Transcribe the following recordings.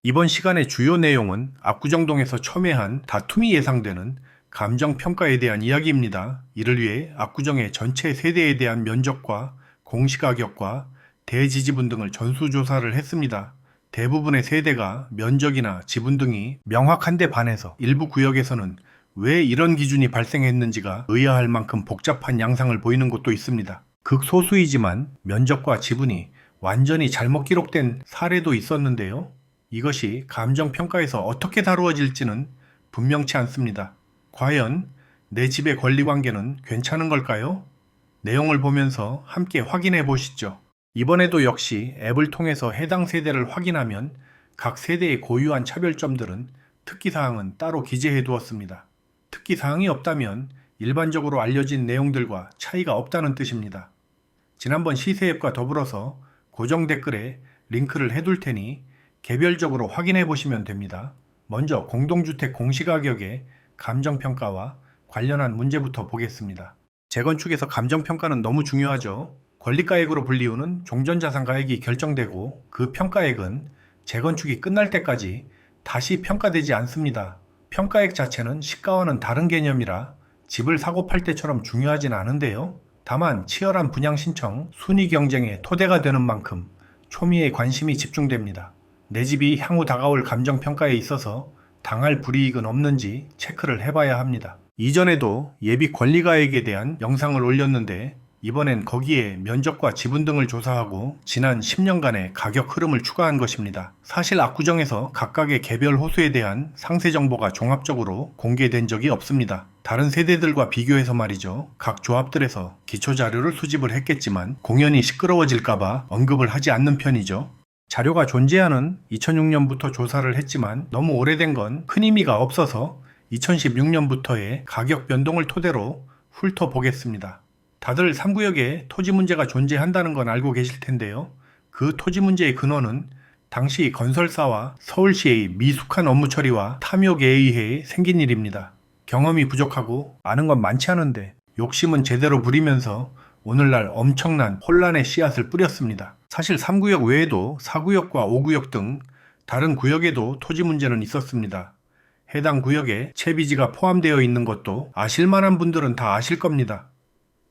이번 시간의 주요 내용은 압구정동에서 첨예한 다툼이 예상되는 감정평가에 대한 이야기입니다. 이를 위해 압구정의 전체 세대에 대한 면적과 공시가격과 대지지분 등을 전수조사를 했습니다. 대부분의 세대가 면적이나 지분 등이 명확한데 반해서 일부 구역에서는 왜 이런 기준이 발생했는지가 의아할 만큼 복잡한 양상을 보이는 곳도 있습니다. 극소수이지만 면적과 지분이 완전히 잘못 기록된 사례도 있었는데요. 이것이 감정평가에서 어떻게 다루어질지는 분명치 않습니다. 과연 내 집의 권리관계는 괜찮은 걸까요? 내용을 보면서 함께 확인해 보시죠. 이번에도 역시 앱을 통해서 해당 세대를 확인하면 각 세대의 고유한 차별점들은 특기사항은 따로 기재해 두었습니다. 특기사항이 없다면 일반적으로 알려진 내용들과 차이가 없다는 뜻입니다. 지난번 시세 앱과 더불어서 고정 댓글에 링크를 해둘 테니 개별적으로 확인해 보시면 됩니다. 먼저 공동주택 공시가격의 감정평가와 관련한 문제부터 보겠습니다. 재건축에서 감정평가는 너무 중요하죠. 권리가액으로 불리우는 종전자산가액이 결정되고 그 평가액은 재건축이 끝날 때까지 다시 평가되지 않습니다. 평가액 자체는 시가와는 다른 개념이라 집을 사고 팔 때처럼 중요하진 않은데요. 다만 치열한 분양 신청, 순위 경쟁의 토대가 되는 만큼 초미의 관심이 집중됩니다. 내 집이 향후 다가올 감정평가에 있어서 당할 불이익은 없는지 체크를 해봐야 합니다. 이전에도 예비 권리가액에 대한 영상을 올렸는데 이번엔 거기에 면적과 지분 등을 조사하고 지난 10년간의 가격 흐름을 추가한 것입니다. 사실 압구정에서 각각의 개별 호수에 대한 상세 정보가 종합적으로 공개된 적이 없습니다. 다른 세대들과 비교해서 말이죠. 각 조합들에서 기초 자료를 수집을 했겠지만 공연이 시끄러워질까봐 언급을 하지 않는 편이죠. 자료가 존재하는 2006년부터 조사를 했지만 너무 오래된 건 큰 의미가 없어서 2016년부터의 가격 변동을 토대로 훑어보겠습니다. 다들 3구역에 토지 문제가 존재한다는 건 알고 계실 텐데요. 그 토지 문제의 근원은 당시 건설사와 서울시의 미숙한 업무 처리와 탐욕에 의해 생긴 일입니다. 경험이 부족하고 아는 건 많지 않은데 욕심은 제대로 부리면서 오늘날 엄청난 혼란의 씨앗을 뿌렸습니다. 사실 3구역 외에도 4구역과 5구역 등 다른 구역에도 토지 문제는 있었습니다. 해당 구역에 채비지가 포함되어 있는 것도 아실만한 분들은 다 아실 겁니다.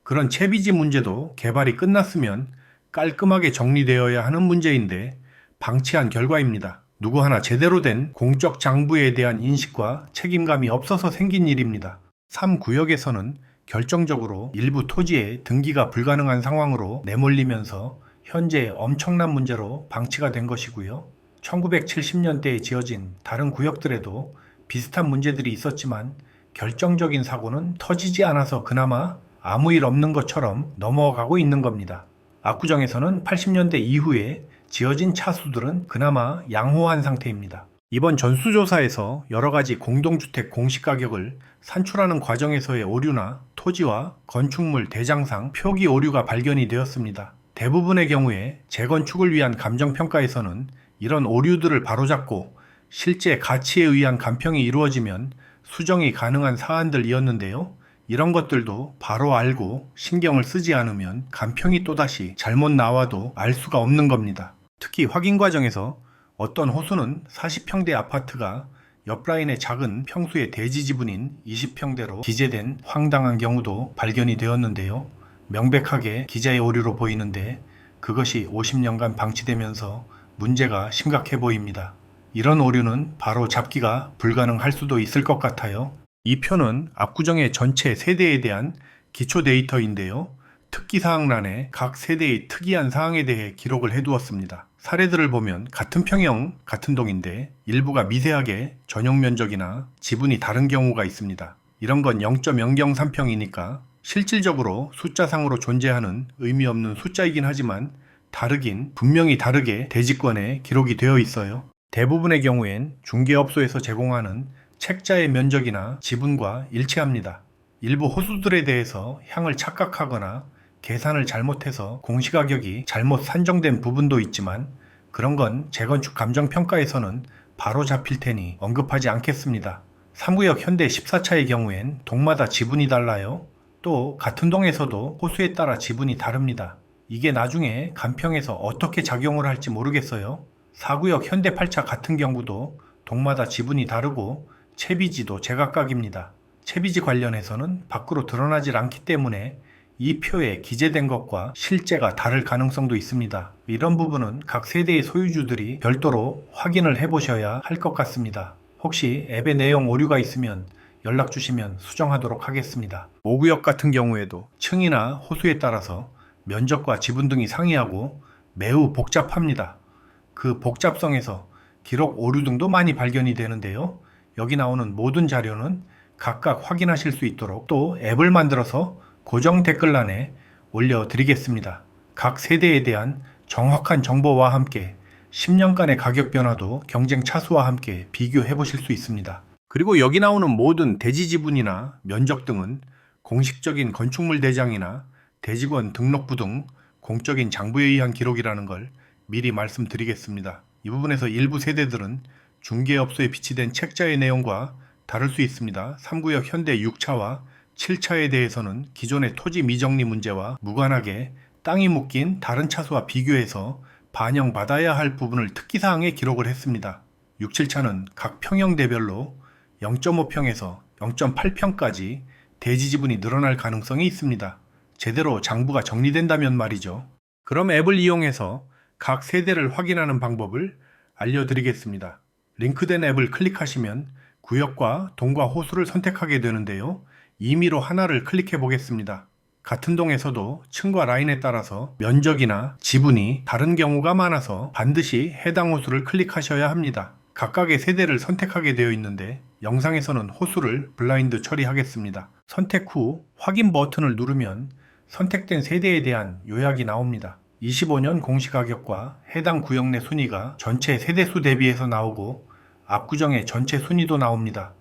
그런 채비지 문제도 개발이 끝났으면 깔끔하게 정리되어야 하는 문제인데 방치한 결과입니다. 누구 하나 제대로 된 공적 장부에 대한 인식과 책임감이 없어서 생긴 일입니다. 3구역에서는 결정적으로 일부 토지에 등기가 불가능한 상황으로 내몰리면서 현재 엄청난 문제로 방치가 된 것이고요. 1970년대에 지어진 다른 구역들에도 비슷한 문제들이 있었지만 결정적인 사고는 터지지 않아서 그나마 아무 일 없는 것처럼 넘어가고 있는 겁니다. 압구정에서는 80년대 이후에 지어진 차수들은 그나마 양호한 상태입니다. 이번 전수조사에서 여러가지 공동주택 공시가격을 산출하는 과정에서의 오류나 토지와 건축물 대장상 표기 오류가 발견이 되었습니다. 대부분의 경우에 재건축을 위한 감정평가에서는 이런 오류들을 바로잡고 실제 가치에 의한 감평이 이루어지면 수정이 가능한 사안들이었는데요. 이런 것들도 바로 알고 신경을 쓰지 않으면 감평이 또다시 잘못 나와도 알 수가 없는 겁니다. 특히 확인 과정에서 어떤 호수는 40평대 아파트가 옆라인의 작은 평수의 대지 지분인 20평대로 기재된 황당한 경우도 발견이 되었는데요. 명백하게 기자의 오류로 보이는데 그것이 50년간 방치되면서 문제가 심각해 보입니다. 이런 오류는 바로 잡기가 불가능할 수도 있을 것 같아요. 이 표는 압구정의 전체 세대에 대한 기초 데이터인데요. 특기사항란에 각 세대의 특이한 사항에 대해 기록을 해두었습니다. 사례들을 보면 같은 평형, 같은 동인데 일부가 미세하게 전용 면적이나 지분이 다른 경우가 있습니다. 이런 건 0.003평이니까 실질적으로 숫자상으로 존재하는 의미 없는 숫자이긴 하지만 분명히 다르게 대지권에 기록이 되어 있어요. 대부분의 경우엔 중개업소에서 제공하는 책자의 면적이나 지분과 일치합니다. 일부 호수들에 대해서 향을 착각하거나 계산을 잘못해서 공시가격이 잘못 산정된 부분도 있지만 그런 건 재건축 감정평가에서는 바로 잡힐 테니 언급하지 않겠습니다. 3구역 현대 14차의 경우엔 동마다 지분이 달라요. 또 같은 동에서도 호수에 따라 지분이 다릅니다. 이게 나중에 감평에서 어떻게 작용을 할지 모르겠어요. 4구역 현대 8차 같은 경우도 동마다 지분이 다르고 채비지도 제각각입니다. 채비지 관련해서는 밖으로 드러나질 않기 때문에 이 표에 기재된 것과 실제가 다를 가능성도 있습니다. 이런 부분은 각 세대의 소유주들이 별도로 확인을 해보셔야 할 것 같습니다. 혹시 앱의 내용 오류가 있으면 연락 주시면 수정하도록 하겠습니다. 5구역 같은 경우에도 층이나 호수에 따라서 면적과 지분 등이 상이하고 매우 복잡합니다. 그 복잡성에서 기록 오류 등도 많이 발견이 되는데요. 여기 나오는 모든 자료는 각각 확인하실 수 있도록 또 앱을 만들어서 고정 댓글란에 올려드리겠습니다. 각 세대에 대한 정확한 정보와 함께 10년간의 가격 변화도 경쟁 차수와 함께 비교해 보실 수 있습니다. 그리고 여기 나오는 모든 대지 지분이나 면적 등은 공식적인 건축물 대장이나 대직원 등록부 등 공적인 장부에 의한 기록이라는 걸 미리 말씀드리겠습니다. 이 부분에서 일부 세대들은 중개업소에 비치된 책자의 내용과 다를 수 있습니다. 3구역 현대 6차와 7차에 대해서는 기존의 토지 미정리 문제와 무관하게 땅이 묶인 다른 차수와 비교해서 반영받아야 할 부분을 특기사항에 기록을 했습니다. 6, 7차는 각 평형대별로 0.5평에서 0.8평까지 대지 지분이 늘어날 가능성이 있습니다. 제대로 장부가 정리된다면 말이죠. 그럼 앱을 이용해서 각 세대를 확인하는 방법을 알려드리겠습니다. 링크된 앱을 클릭하시면 구역과 동과 호수를 선택하게 되는데요. 임의로 하나를 클릭해 보겠습니다. 같은 동에서도 층과 라인에 따라서 면적이나 지분이 다른 경우가 많아서 반드시 해당 호수를 클릭하셔야 합니다. 각각의 세대를 선택하게 되어 있는데 영상에서는 호수를 블라인드 처리하겠습니다. 선택 후 확인 버튼을 누르면 선택된 세대에 대한 요약이 나옵니다. 25년 공시가격과 해당 구역 내 순위가 전체 세대수 대비해서 나오고 압구정의 전체 순위도 나옵니다.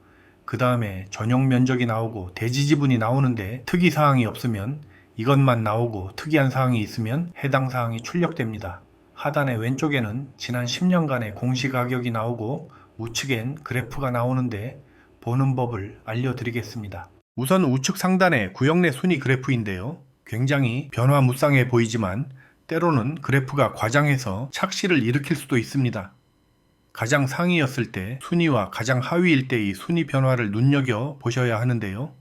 그 다음에 전용 면적이 나오고 대지 지분이 나오는데 특이 사항이 없으면 이것만 나오고 특이한 사항이 있으면 해당 사항이 출력됩니다. 하단의 왼쪽에는 지난 10년간의 공시가격이 나오고 우측엔 그래프가 나오는데 보는 법을 알려드리겠습니다. 우선 우측 상단의 구역 내 순위 그래프인데요. 굉장히 변화무쌍해 보이지만 때로는 그래프가 과장해서 착시를 일으킬 수도 있습니다. 가장 상위였을 때 순위와 가장 하위일 때의 순위 변화를 눈여겨 보셔야 하는데요.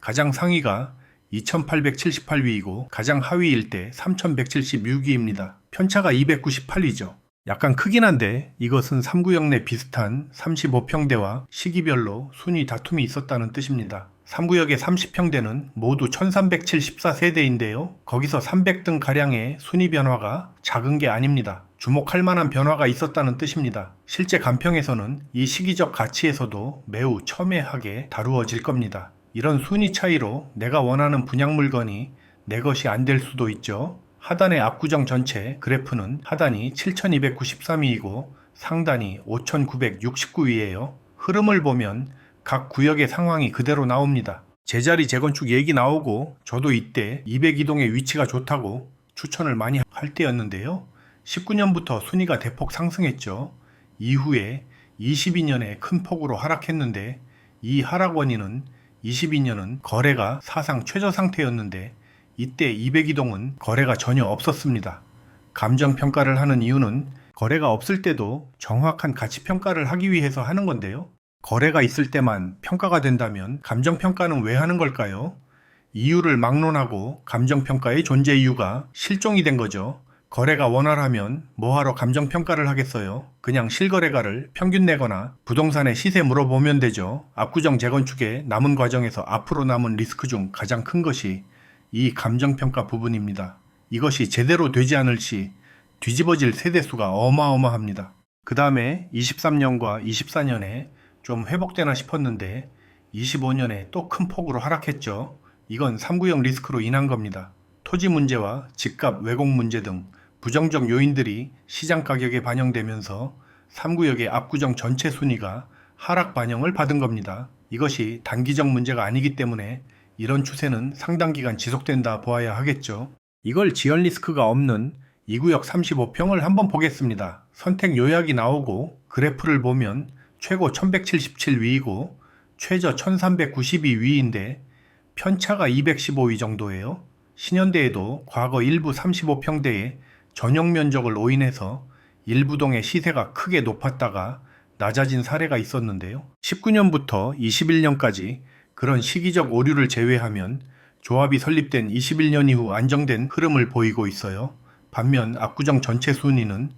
가장 상위가 2878위이고 가장 하위일 때 3176위입니다. 편차가 298위죠. 약간 크긴 한데 이것은 3구역 내 비슷한 35평대와 시기별로 순위 다툼이 있었다는 뜻입니다. 3구역의 30평대는 모두 1374세대인데요. 거기서 300등 가량의 순위 변화가 작은 게 아닙니다. 주목할 만한 변화가 있었다는 뜻입니다. 실제 간평에서는 이 시기적 가치에서도 매우 첨예하게 다루어질 겁니다. 이런 순위 차이로 내가 원하는 분양 물건이 내 것이 안 될 수도 있죠. 하단의 압구정 전체 그래프는 하단이 7293위이고 상단이 5969위예요. 흐름을 보면 각 구역의 상황이 그대로 나옵니다. 제자리 재건축 얘기 나오고 저도 이때 202동의 위치가 좋다고 추천을 많이 할 때였는데요. 19년부터 순위가 대폭 상승했죠. 이후에 22년에 큰 폭으로 하락했는데 이 하락 원인은 22년은 거래가 사상 최저 상태였는데 이때 202동은 거래가 전혀 없었습니다. 감정평가를 하는 이유는 거래가 없을 때도 정확한 가치평가를 하기 위해서 하는 건데요. 거래가 있을 때만 평가가 된다면 감정평가는 왜 하는 걸까요? 이유를 막론하고 감정평가의 존재 이유가 실종이 된 거죠. 거래가 원활하면 뭐하러 감정평가를 하겠어요? 그냥 실거래가를 평균 내거나 부동산의 시세 물어보면 되죠. 압구정 재건축의 남은 과정에서 앞으로 남은 리스크 중 가장 큰 것이 이 감정평가 부분입니다. 이것이 제대로 되지 않을 시 뒤집어질 세대수가 어마어마합니다. 그 다음에 23년과 24년에 좀 회복되나 싶었는데 25년에 또 큰 폭으로 하락했죠. 이건 3구역 리스크로 인한 겁니다. 토지 문제와 집값 왜곡 문제 등 부정적 요인들이 시장 가격에 반영되면서 3구역의 압구정 전체 순위가 하락 반영을 받은 겁니다. 이것이 단기적 문제가 아니기 때문에 이런 추세는 상당 기간 지속된다 보아야 하겠죠. 이걸 지연 리스크가 없는 2구역 35평을 한번 보겠습니다. 선택 요약이 나오고 그래프를 보면 최고 1177위이고 최저 1392위인데 편차가 215위 정도예요. 신현대에도 과거 일부 35평대의 전용 면적을 오인해서 일부 동의 시세가 크게 높았다가 낮아진 사례가 있었는데요. 19년부터 21년까지 그런 시기적 오류를 제외하면 조합이 설립된 21년 이후 안정된 흐름을 보이고 있어요. 반면 압구정 전체 순위는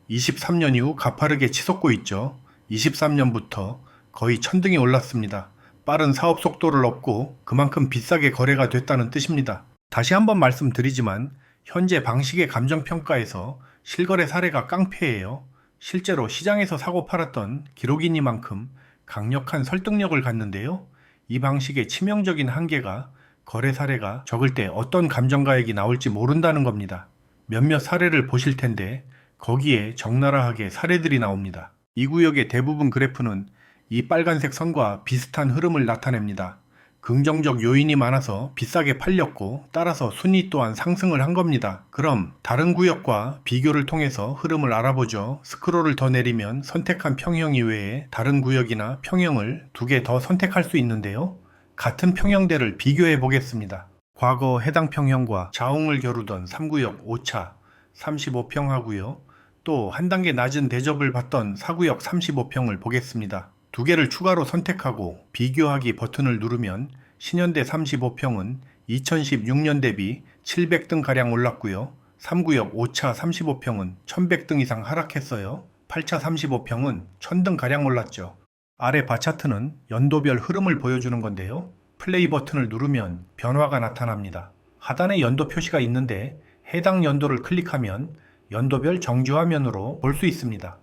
23년 이후 가파르게 치솟고 있죠. 23년부터 거의 천등이 올랐습니다. 빠른 사업 속도를 얻고 그만큼 비싸게 거래가 됐다는 뜻입니다. 다시 한번 말씀드리지만 현재 방식의 감정평가에서 실거래 사례가 깡패예요. 실제로 시장에서 사고 팔았던 기록이니만큼 강력한 설득력을 갖는데요. 이 방식의 치명적인 한계가 거래 사례가 적을 때 어떤 감정가액이 나올지 모른다는 겁니다. 몇몇 사례를 보실 텐데 거기에 적나라하게 사례들이 나옵니다. 이 구역의 대부분 그래프는 이 빨간색 선과 비슷한 흐름을 나타냅니다. 긍정적 요인이 많아서 비싸게 팔렸고 따라서 순위 또한 상승을 한 겁니다. 그럼 다른 구역과 비교를 통해서 흐름을 알아보죠. 스크롤을 더 내리면 선택한 평형 이외에 다른 구역이나 평형을 2개 더 선택할 수 있는데요. 같은 평형대를 비교해 보겠습니다. 과거 해당 평형과 자웅을 겨루던 3구역 5차 35평 하고요. 또 한 단계 낮은 대접을 받던 4구역 35평을 보겠습니다. 2개를 추가로 선택하고 비교하기 버튼을 누르면 신현대 35평은 2016년 대비 700등가량 올랐고요. 3구역 5차 35평은 1100등 이상 하락했어요. 8차 35평은 1000등가량 올랐죠. 아래 바차트는 연도별 흐름을 보여주는 건데요. 플레이 버튼을 누르면 변화가 나타납니다. 하단에 연도 표시가 있는데 해당 연도를 클릭하면 연도별 정지 화면으로 볼 수 있습니다.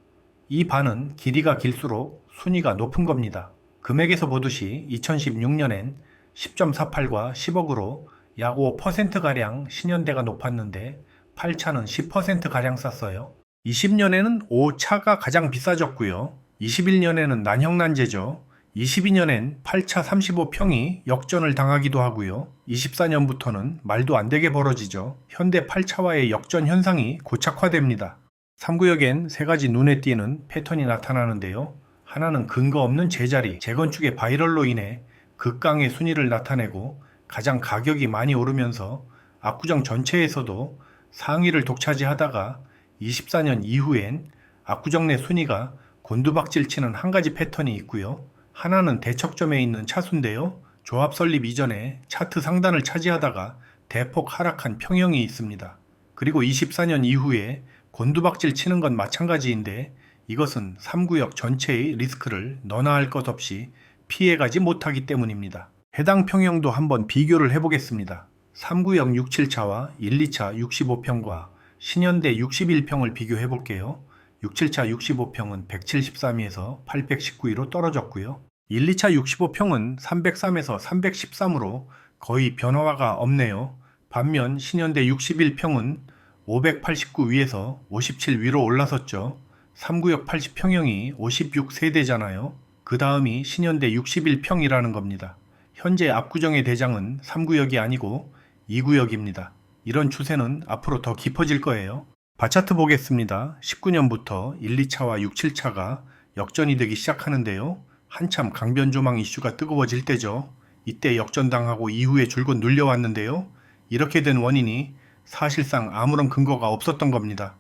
이 반은 길이가 길수록 순위가 높은 겁니다. 금액에서 보듯이 2016년엔 10.48과 10억으로 약 5%가량 신현대가 높았는데 8차는 10%가량 쌌어요. 20년에는 5차가 가장 비싸졌고요. 21년에는 난형난제죠. 22년엔 8차 35평이 역전을 당하기도 하고요. 24년부터는 말도 안 되게 벌어지죠. 현대 8차와의 역전 현상이 고착화됩니다. 3구역엔 3가지 눈에 띄는 패턴이 나타나는데요. 하나는 근거 없는 제자리, 재건축의 바이럴로 인해 극강의 순위를 나타내고 가장 가격이 많이 오르면서 압구정 전체에서도 상위를 독차지하다가 24년 이후엔 압구정 내 순위가 곤두박질 치는 한 가지 패턴이 있고요. 하나는 대척점에 있는 차수인데요. 조합 설립 이전에 차트 상단을 차지하다가 대폭 하락한 평형이 있습니다. 그리고 24년 이후에 곤두박질 치는 건 마찬가지인데 이것은 3구역 전체의 리스크를 너나 할 것 없이 피해가지 못하기 때문입니다. 해당 평형도 한번 비교를 해보겠습니다. 3구역 6, 7차와 1, 2차 65평과 신현대 61평을 비교해볼게요. 6, 7차 65평은 173위에서 819위로 떨어졌고요. 1, 2차 65평은 303에서 313으로 거의 변화가 없네요. 반면 신현대 61평은 589위에서 57위로 올라섰죠. 3구역 80평형이 56세대잖아요. 그 다음이 신현대 61평이라는 겁니다. 현재 압구정의 대장은 3구역이 아니고 2구역입니다. 이런 추세는 앞으로 더 깊어질 거예요. 바차트 보겠습니다. 19년부터 1, 2차와 6, 7차가 역전이 되기 시작하는데요. 한참 강변조망 이슈가 뜨거워질 때죠. 이때 역전당하고 이후에 줄곧 눌려왔는데요. 이렇게 된 원인이 사실상 아무런 근거가 없었던 겁니다.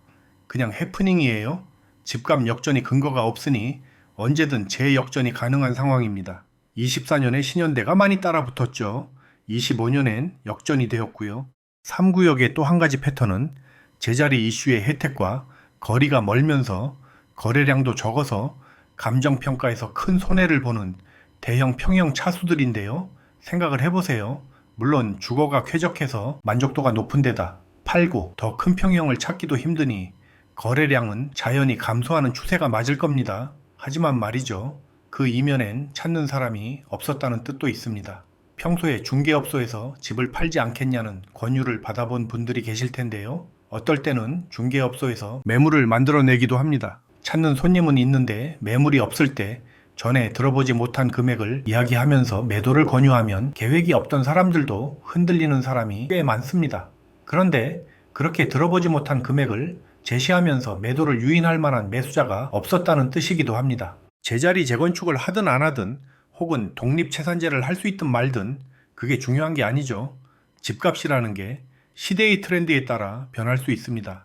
그냥 해프닝이에요. 집값 역전이 근거가 없으니 언제든 재역전이 가능한 상황입니다. 24년에 신현대가 많이 따라붙었죠. 25년엔 역전이 되었고요. 3구역의 또 한 가지 패턴은 제자리 이슈의 혜택과 거리가 멀면서 거래량도 적어서 감정평가에서 큰 손해를 보는 대형 평형 차수들인데요. 생각을 해보세요. 물론 주거가 쾌적해서 만족도가 높은 데다 팔고 더 큰 평형을 찾기도 힘드니 거래량은 자연히 감소하는 추세가 맞을 겁니다. 하지만 말이죠. 그 이면엔 찾는 사람이 없었다는 뜻도 있습니다. 평소에 중개업소에서 집을 팔지 않겠냐는 권유를 받아본 분들이 계실 텐데요. 어떨 때는 중개업소에서 매물을 만들어내기도 합니다. 찾는 손님은 있는데 매물이 없을 때 전에 들어보지 못한 금액을 이야기하면서 매도를 권유하면 계획이 없던 사람들도 흔들리는 사람이 꽤 많습니다. 그런데 그렇게 들어보지 못한 금액을 제시하면서 매도를 유인할 만한 매수자가 없었다는 뜻이기도 합니다. 제자리 재건축을 하든 안 하든 혹은 독립채산제를 할 수 있든 말든 그게 중요한 게 아니죠. 집값이라는 게 시대의 트렌드에 따라 변할 수 있습니다.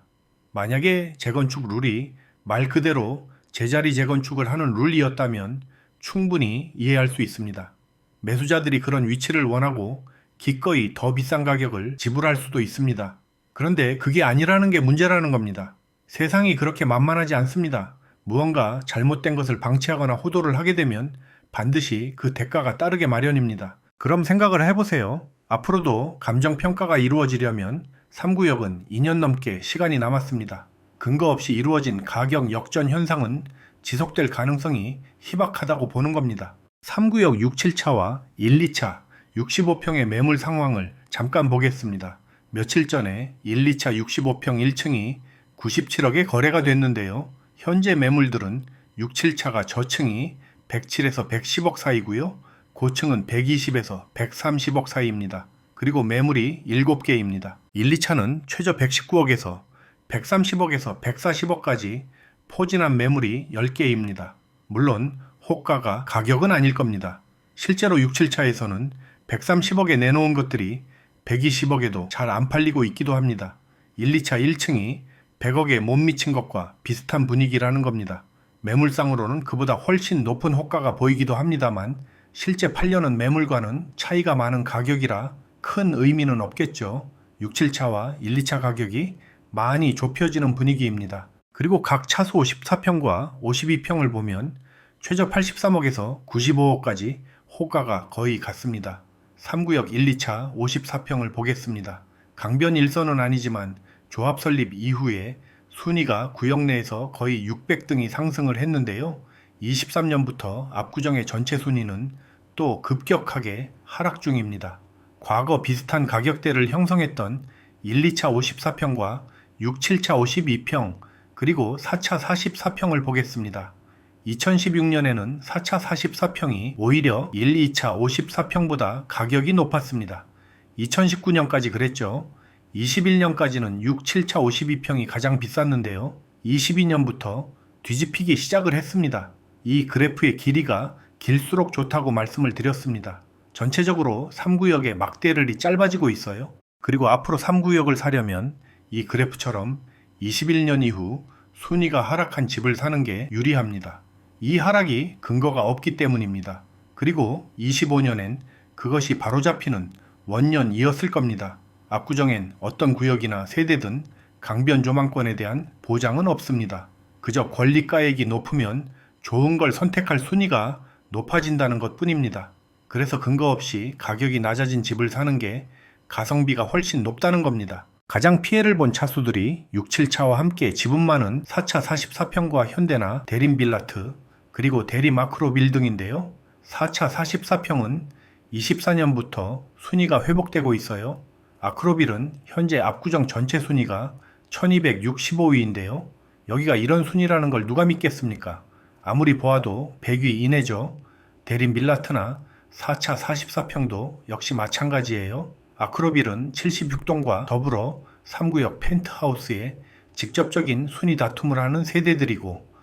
만약에 재건축 룰이 말 그대로 제자리 재건축을 하는 룰이었다면 충분히 이해할 수 있습니다. 매수자들이 그런 위치를 원하고 기꺼이 더 비싼 가격을 지불할 수도 있습니다. 그런데 그게 아니라는 게 문제라는 겁니다. 세상이 그렇게 만만하지 않습니다. 무언가 잘못된 것을 방치하거나 호도를 하게 되면 반드시 그 대가가 따르게 마련입니다. 그럼 생각을 해보세요. 앞으로도 감정평가가 이루어지려면 3구역은 2년 넘게 시간이 남았습니다. 근거 없이 이루어진 가격 역전 현상은 지속될 가능성이 희박하다고 보는 겁니다. 3구역 6, 7차와 1, 2차 65평의 매물 상황을 잠깐 보겠습니다. 며칠 전에 1, 2차 65평 1층이 97억에 거래가 됐는데요. 현재 매물들은 6, 7차가 저층이 107에서 110억 사이고요. 고층은 120에서 130억 사이입니다. 그리고 매물이 7개입니다. 1, 2차는 최저 119억에서 130억에서 140억까지 포진한 매물이 10개입니다. 물론 호가가 가격은 아닐 겁니다. 실제로 6, 7차에서는 130억에 내놓은 것들이 120억에도 잘 안 팔리고 있기도 합니다. 1, 2차 1층이 100억에 못 미친 것과 비슷한 분위기라는 겁니다. 매물상으로는 그보다 훨씬 높은 호가가 보이기도 합니다만 실제 팔려는 매물과는 차이가 많은 가격이라 큰 의미는 없겠죠. 6, 7차와 1, 2차 가격이 많이 좁혀지는 분위기입니다. 그리고 각 차수 14평과 52평을 보면 최저 83억에서 95억까지 호가가 거의 같습니다. 3구역 1, 2차 54평을 보겠습니다. 강변 일선은 아니지만 조합 설립 이후에 순위가 구역 내에서 거의 600등이 상승을 했는데요. 23년부터 압구정의 전체 순위는 또 급격하게 하락 중입니다. 과거 비슷한 가격대를 형성했던 1, 2차 54평과 6, 7차 52평 그리고 4차 44평을 보겠습니다. 2016년에는 4차 44평이 오히려 1, 2차 54평보다 가격이 높았습니다. 2019년까지 그랬죠. 21년까지는 6, 7차 52평이 가장 비쌌는데요. 22년부터 뒤집히기 시작을 했습니다. 이 그래프의 길이가 길수록 좋다고 말씀을 드렸습니다. 전체적으로 3구역의 막대를이 짧아지고 있어요. 그리고 앞으로 3구역을 사려면 이 그래프처럼 21년 이후 순위가 하락한 집을 사는 게 유리합니다. 이 하락이 근거가 없기 때문입니다. 그리고 25년엔 그것이 바로잡히는 원년이었을 겁니다. 압구정엔 어떤 구역이나 세대든 강변 조망권에 대한 보장은 없습니다. 그저 권리가액이 높으면 좋은 걸 선택할 순위가 높아진다는 것 뿐입니다. 그래서 근거 없이 가격이 낮아진 집을 사는 게 가성비가 훨씬 높다는 겁니다. 가장 피해를 본 차수들이 6, 7차와 함께 지분 많은 4차 44평과 현대나 대림빌라트 그리고 대리마크로 빌딩인데요. 4차 44평은 24년부터 순위가 회복되고 있어요. 아크로빌은 현재 압구정 전체 순위가 1265위인데요. 여기가 이런 순위라는 걸 누가 믿겠습니까? 아무리 보아도 100위 이내죠. 대림빌라트나 4차 44평도 역시 마찬가지예요. 아크로빌은 76동과 더불어 3구역 펜트하우스에 직접적인 순위 다툼을 하는 세대들이고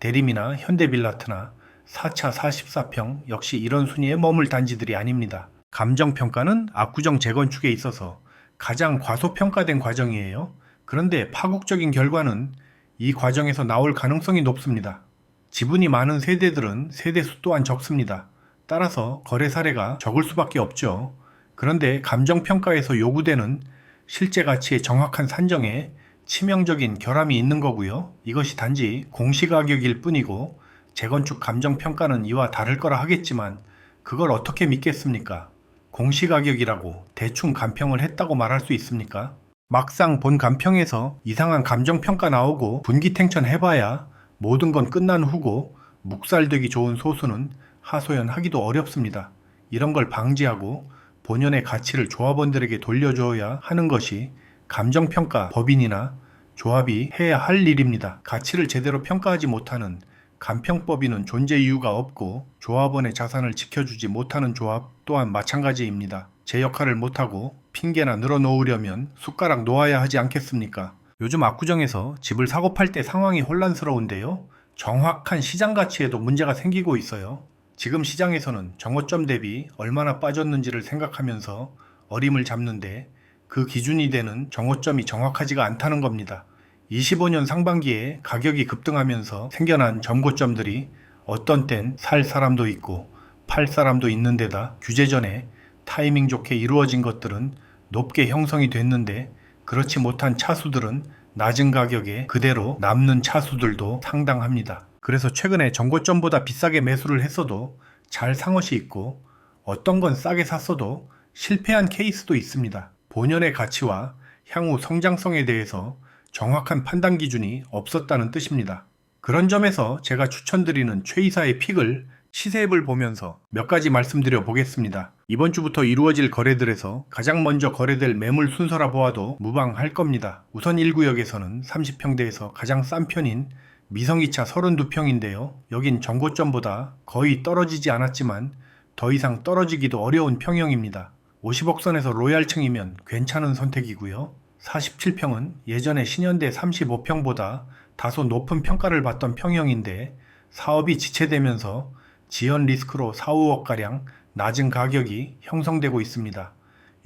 대림이나 현대빌라트나 4차 44평 역시 이런 순위에 머물 단지들이 아닙니다. 감정평가는 압구정 재건축에 있어서 가장 과소평가된 과정이에요. 그런데 파국적인 결과는 이 과정에서 나올 가능성이 높습니다. 지분이 많은 세대들은 세대수 또한 적습니다. 따라서 거래 사례가 적을 수밖에 없죠. 그런데 감정평가에서 요구되는 실제 가치의 정확한 산정에 치명적인 결함이 있는 거고요. 이것이 단지 공시가격일 뿐이고 재건축 감정평가는 이와 다를 거라 하겠지만 그걸 어떻게 믿겠습니까? 공시가격이라고 대충 감평을 했다고 말할 수 있습니까? 막상 본 감평에서 이상한 감정평가 나오고 분기탱천 해봐야 모든 건 끝난 후고 묵살되기 좋은 소수는 하소연하기도 어렵습니다. 이런 걸 방지하고 본연의 가치를 조합원들에게 돌려줘야 하는 것이 감정평가 법인이나 조합이 해야 할 일입니다. 가치를 제대로 평가하지 못하는 감평법인은 존재 이유가 없고 조합원의 자산을 지켜주지 못하는 조합 또한 마찬가지입니다. 제 역할을 못하고 핑계나 늘어놓으려면 숟가락 놓아야 하지 않겠습니까? 요즘 압구정에서 집을 사고 팔 때 상황이 혼란스러운데요. 정확한 시장 가치에도 문제가 생기고 있어요. 지금 시장에서는 정오점 대비 얼마나 빠졌는지를 생각하면서 어림을 잡는데 그 기준이 되는 정오점이 정확하지가 않다는 겁니다. 25년 상반기에 가격이 급등하면서 생겨난 점고점들이 어떤 땐 살 사람도 있고 팔 사람도 있는 데다 규제 전에 타이밍 좋게 이루어진 것들은 높게 형성이 됐는데 그렇지 못한 차수들은 낮은 가격에 그대로 남는 차수들도 상당합니다. 그래서 최근에 정고점보다 비싸게 매수를 했어도 잘 산 것이 있고 어떤 건 싸게 샀어도 실패한 케이스도 있습니다. 본연의 가치와 향후 성장성에 대해서 정확한 판단 기준이 없었다는 뜻입니다. 그런 점에서 제가 추천드리는 최 이사의 픽을 시세앱을 보면서 몇 가지 말씀드려 보겠습니다. 이번 주부터 이루어질 거래들에서 가장 먼저 거래될 매물 순서라 보아도 무방할 겁니다. 우선 1구역에서는 30평대에서 가장 싼 편인 미성이차 32평인데요. 여긴 정고점보다 거의 떨어지지 않았지만 더 이상 떨어지기도 어려운 평형입니다. 50억 선에서 로얄층이면 괜찮은 선택이고요. 47평은 예전에 신현대 35평보다 다소 높은 평가를 받던 평형인데 사업이 지체되면서 지연 리스크로 4, 5억가량 낮은 가격이 형성되고 있습니다.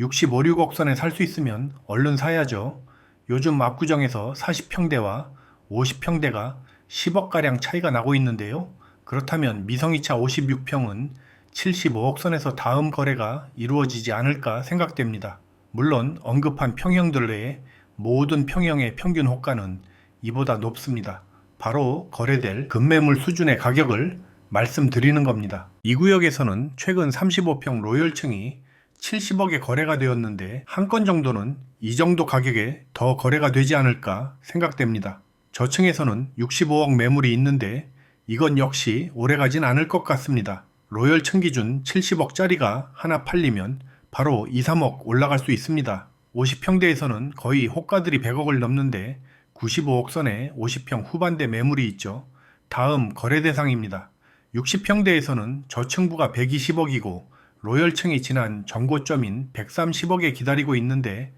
65, 6억 선에 살 수 있으면 얼른 사야죠. 요즘 압구정에서 40평대와 50평대가 10억가량 차이가 나고 있는데요. 그렇다면 미성이차 56평은 75억 선에서 다음 거래가 이루어지지 않을까 생각됩니다. 물론 언급한 평형들 외에 모든 평형의 평균 호가는 이보다 높습니다. 바로 거래될 급매물 수준의 가격을 말씀드리는 겁니다. 이 구역에서는 최근 35평 로열층이 70억에 거래가 되었는데 한 건 정도는 이 정도 가격에 더 거래가 되지 않을까 생각됩니다. 저층에서는 65억 매물이 있는데 이건 역시 오래가진 않을 것 같습니다. 로열층 기준 70억짜리가 하나 팔리면 바로 2, 3억 올라갈 수 있습니다. 50평대에서는 거의 호가들이 100억을 넘는데 95억 선에 50평 후반대 매물이 있죠. 다음 거래 대상입니다. 60평대에서는 저층부가 120억이고 로열층이 지난 정고점인 130억에 기다리고 있는데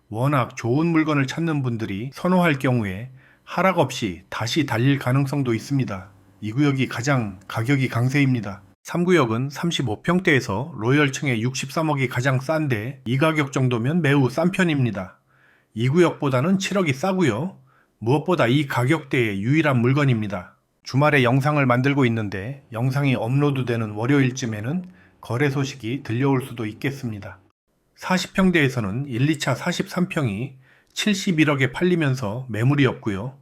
워낙 좋은 물건을 찾는 분들이 선호할 경우에 하락 없이 다시 달릴 가능성도 있습니다. 이 구역이 가장 가격이 강세입니다. 3구역은 35평대에서 로열층의 63억이 가장 싼데 이 가격 정도면 매우 싼 편입니다. 2구역보다는 7억이 싸고요. 무엇보다 이 가격대의 유일한 물건입니다. 주말에 영상을 만들고 있는데 영상이 업로드되는 월요일쯤에는 거래 소식이 들려올 수도 있겠습니다. 40평대에서는 1, 2차 43평이 71억에 팔리면서 매물이 없고요.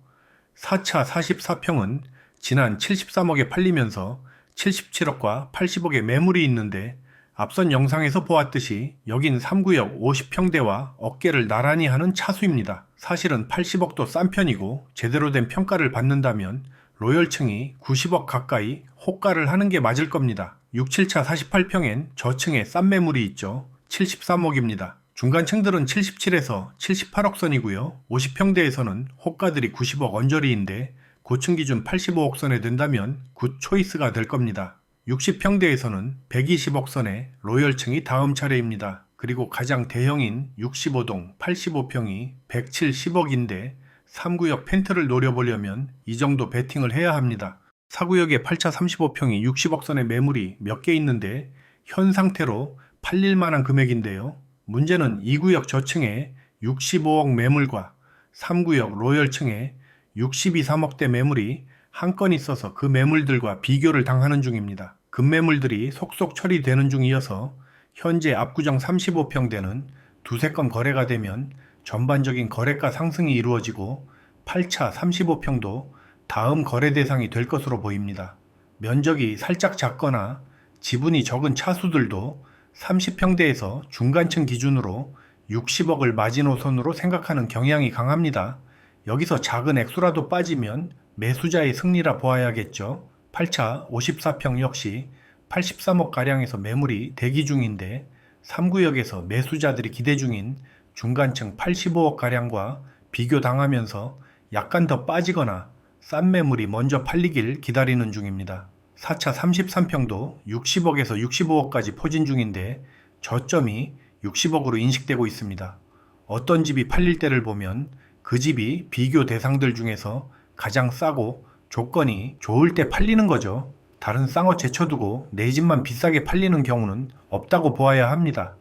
4차 44평은 지난 73억에 팔리면서 77억과 80억의 매물이 있는데 앞선 영상에서 보았듯이 여긴 3구역 50평대와 어깨를 나란히 하는 차수입니다. 사실은 80억도 싼 편이고 제대로 된 평가를 받는다면 로열층이 90억 가까이 호가를 하는 게 맞을 겁니다. 6, 7차 48평엔 저층에 싼 매물이 있죠. 73억입니다. 중간층들은 77에서 78억 선이고요. 50평대에서는 호가들이 90억 언저리인데 고층 기준 85억 선에 든다면 굿 초이스가 될 겁니다. 60평대에서는 120억 선에 로열층이 다음 차례입니다. 그리고 가장 대형인 65동 85평이 170억인데 3구역 펜트를 노려보려면 이 정도 베팅을 해야 합니다. 4구역의 8차 35평이 60억 선의 매물이 몇 개 있는데 현 상태로 팔릴 만한 금액인데요. 문제는 2구역 저층에 65억 매물과 3구역 로열층에 62, 3억대 매물이 한 건 있어서 그 매물들과 비교를 당하는 중입니다. 급매물들이 속속 처리되는 중이어서 현재 압구정 35평대는 두세 건 거래가 되면 전반적인 거래가 상승이 이루어지고 8차 35평도 다음 거래 대상이 될 것으로 보입니다. 면적이 살짝 작거나 지분이 적은 차수들도 30평대에서 중간층 기준으로 60억을 마지노선으로 생각하는 경향이 강합니다. 여기서 작은 액수라도 빠지면 매수자의 승리라 보아야겠죠. 8차 54평 역시 83억가량에서 매물이 대기 중인데 3구역에서 매수자들이 기대 중인 중간층 85억가량과 비교당하면서 약간 더 빠지거나 싼 매물이 먼저 팔리길 기다리는 중입니다. 4차 33평도 60억에서 65억까지 포진 중인데 저점이 60억으로 인식되고 있습니다. 어떤 집이 팔릴 때를 보면 그 집이 비교 대상들 중에서 가장 싸고 조건이 좋을 때 팔리는 거죠. 다른 싼 거 제쳐두고 내 집만 비싸게 팔리는 경우는 없다고 보아야 합니다.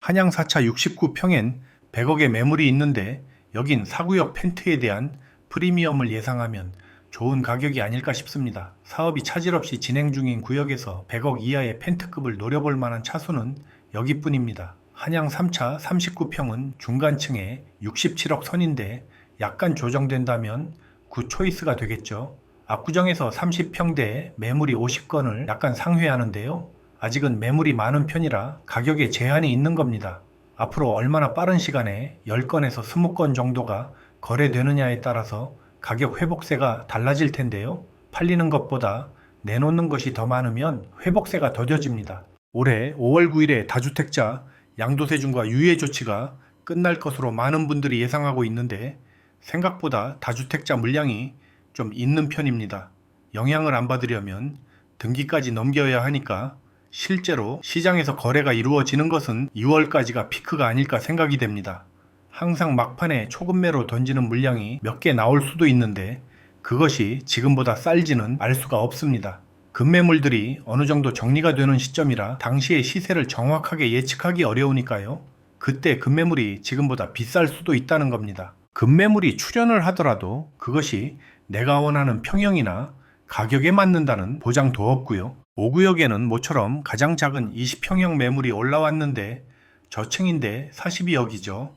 한양 4차 69평엔 100억의 매물이 있는데 여긴 4구역 펜트에 대한 프리미엄을 예상하면 좋은 가격이 아닐까 싶습니다. 사업이 차질 없이 진행 중인 구역에서 100억 이하의 펜트급을 노려볼 만한 차수는 여기뿐입니다. 한양 3차 39평은 중간층에 67억 선인데 약간 조정된다면 굿 초이스가 되겠죠. 압구정에서 30평대에 매물이 50건을 약간 상회하는데요. 아직은 매물이 많은 편이라 가격에 제한이 있는 겁니다. 앞으로 얼마나 빠른 시간에 10건에서 20건 정도가 거래되느냐에 따라서 가격 회복세가 달라질 텐데요. 팔리는 것보다 내놓는 것이 더 많으면 회복세가 더뎌집니다. 올해 5월 9일에 다주택자 양도세준과 유예 조치가 끝날 것으로 많은 분들이 예상하고 있는데 생각보다 다주택자 물량이 좀 있는 편입니다. 영향을 안 받으려면 등기까지 넘겨야 하니까 실제로 시장에서 거래가 이루어지는 것은 2월까지가 피크가 아닐까 생각이 됩니다. 항상 막판에 초급매로 던지는 물량이 몇 개 나올 수도 있는데 그것이 지금보다 쌀지는 알 수가 없습니다. 급매물들이 어느 정도 정리가 되는 시점이라 당시의 시세를 정확하게 예측하기 어려우니까요. 그때 급매물이 지금보다 비쌀 수도 있다는 겁니다. 급매물이 출현을 하더라도 그것이 내가 원하는 평형이나 가격에 맞는다는 보장도 없고요. 5구역에는 모처럼 가장 작은 20평형 매물이 올라왔는데 저층인데 42억이죠.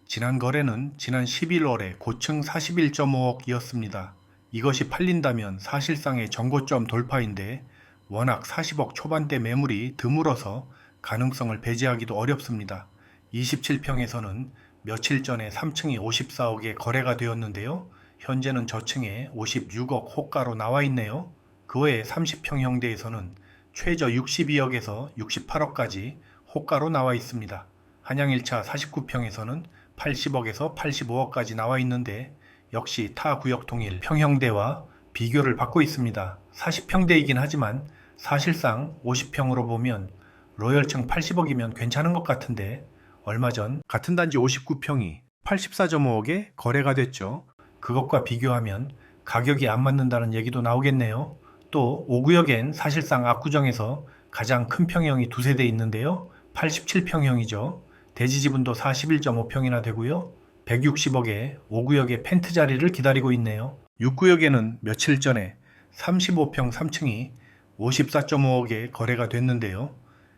지난 거래는 지난 11월에 고층 41.5억이었습니다. 이것이 팔린다면 사실상의 정고점 돌파인데 워낙 40억 초반대 매물이 드물어서 가능성을 배제하기도 어렵습니다. 27평에서는 며칠 전에 3층이 54억에 거래가 되었는데요. 현재는 저층에 56억 호가로 나와 있네요. 그 외에 30평형대에서는 최저 62억에서 68억까지 호가로 나와 있습니다. 한양 1차 49평에서는 80억에서 85억까지 나와 있는데 역시 타 구역 동일 평형대와 비교를 받고 있습니다. 40평대이긴 하지만 사실상 50평으로 보면 로열층 80억이면 괜찮은 것 같은데 얼마 전 같은 단지 59평이 84.5억에 거래가 됐죠. 그것과 비교하면 가격이 안 맞는다는 얘기도 나오겠네요. 또 5구역엔 사실상 압구정에서 가장 큰 평형이 두세 대 있는데요. 87평형이죠. 대지 지분도 41.5평이나 되고요. 160억에 5구역의 펜트 자리를 기다리고 있네요. 6구역에는 며칠 전에 35평 3층이 54.5억에 거래가 됐는데요.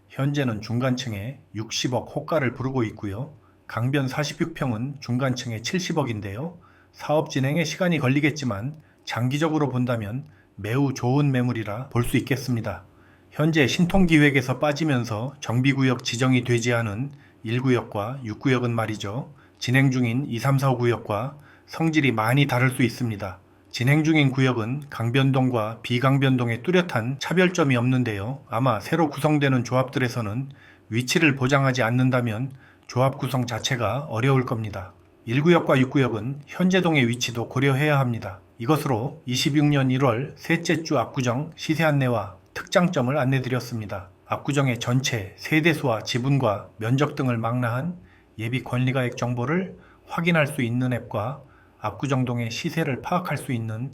현재는 중간층에 60억 호가를 부르고 있고요. 강변 46평은 중간층에 70억인데요. 사업 진행에 시간이 걸리겠지만 장기적으로 본다면 매우 좋은 매물이라 볼 수 있겠습니다. 현재 신통기획에서 빠지면서 정비구역 지정이 되지 않은 1구역과 6구역은 말이죠. 진행 중인 2, 3, 4, 5구역과 성질이 많이 다를 수 있습니다. 진행 중인 구역은 강변동과 비강변동에 뚜렷한 차별점이 없는데요. 아마 새로 구성되는 조합들에서는 위치를 보장하지 않는다면 조합 구성 자체가 어려울 겁니다. 1구역과 6구역은 현재동의 위치도 고려해야 합니다. 이것으로 26년 1월 셋째 주 압구정 시세 안내와 특장점을 안내드렸습니다. 압구정의 전체 세대수와 지분과 면적 등을 망라한 예비 권리가액 정보를 확인할 수 있는 앱과 압구정동의 시세를 파악할 수 있는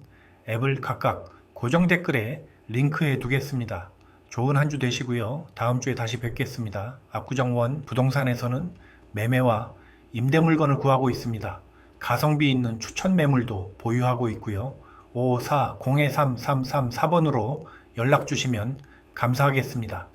앱을 각각 고정 댓글에 링크해 두겠습니다. 좋은 한 주 되시고요. 다음 주에 다시 뵙겠습니다. 압구정원 부동산에서는 매매와 임대 물건을 구하고 있습니다. 가성비 있는 추천 매물도 보유하고 있고요. 554-023-334번으로 연락 주시면 감사하겠습니다.